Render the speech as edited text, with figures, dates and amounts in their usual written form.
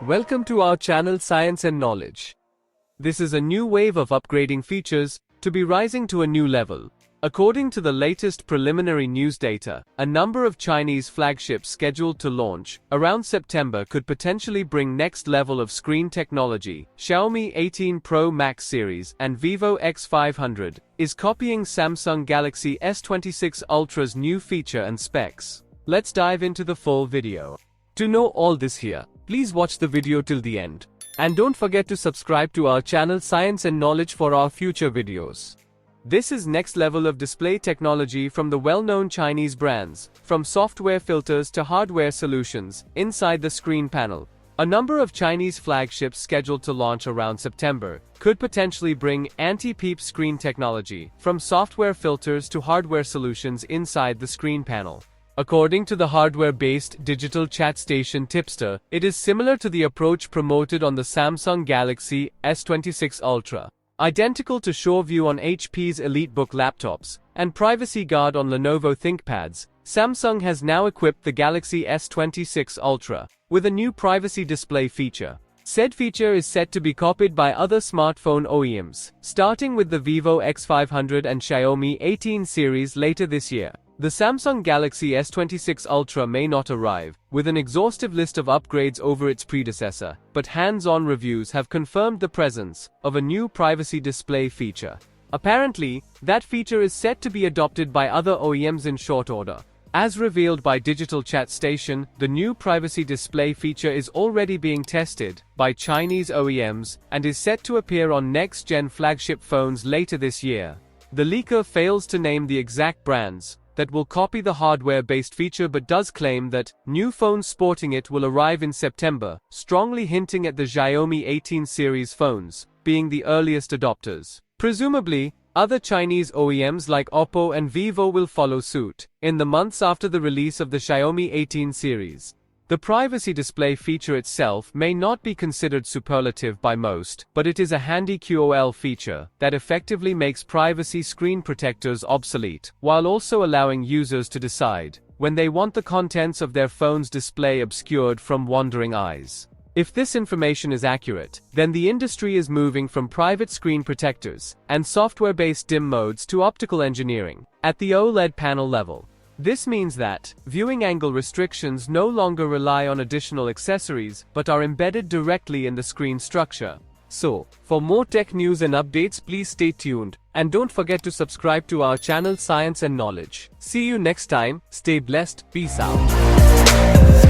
Welcome to our channel Science and Knowledge. This is a new wave of upgrading features to be rising to a new level. According to the latest preliminary news data, a number of Chinese flagships scheduled to launch around September could potentially bring next level of screen technology. Xiaomi 18 Pro Max series and Vivo X500 is copying Samsung Galaxy S26 Ultra's new feature and specs. Let's dive into the full video. To know all this here, please watch the video till the end. And don't forget to subscribe to our channel Science and Knowledge for our future videos. This is next level of display technology from the well-known Chinese brands, from software filters to hardware solutions, inside the screen panel. A number of Chinese flagships scheduled to launch around September could potentially bring anti-Peep screen technology, from software filters to hardware solutions inside the screen panel. According to the hardware-based digital chat station Tipster, it is similar to the approach promoted on the Samsung Galaxy S26 Ultra. Identical to SureView on HP's EliteBook laptops, and Privacy Guard on Lenovo ThinkPads, Samsung has now equipped the Galaxy S26 Ultra with a new privacy display feature. Said feature is set to be copied by other smartphone OEMs, starting with the Vivo X500 and Xiaomi 18 series later this year. The Samsung Galaxy S26 Ultra may not arrive with an exhaustive list of upgrades over its predecessor, but hands-on reviews have confirmed the presence of a new privacy display feature. Apparently, that feature is set to be adopted by other OEMs in short order. As revealed by Digital Chat Station, the new privacy display feature is already being tested by Chinese OEMs and is set to appear on next-gen flagship phones later this year. The leaker fails to name the exact brands that will copy the hardware-based feature, but does claim that new phones sporting it will arrive in September, strongly hinting at the Xiaomi 18 series phones being the earliest adopters. Presumably, other Chinese OEMs like Oppo and Vivo will follow suit in the months after the release of the Xiaomi 18 series. The privacy display feature itself may not be considered superlative by most, but it is a handy QoL feature that effectively makes privacy screen protectors obsolete, while also allowing users to decide when they want the contents of their phone's display obscured from wandering eyes. If this information is accurate, then the industry is moving from private screen protectors and software-based dim modes to optical engineering at the OLED panel level. This means that viewing angle restrictions no longer rely on additional accessories but are embedded directly in the screen structure. So, for more tech news and updates, please stay tuned and don't forget to subscribe to our channel Science and Knowledge. See you next time, stay blessed, peace out.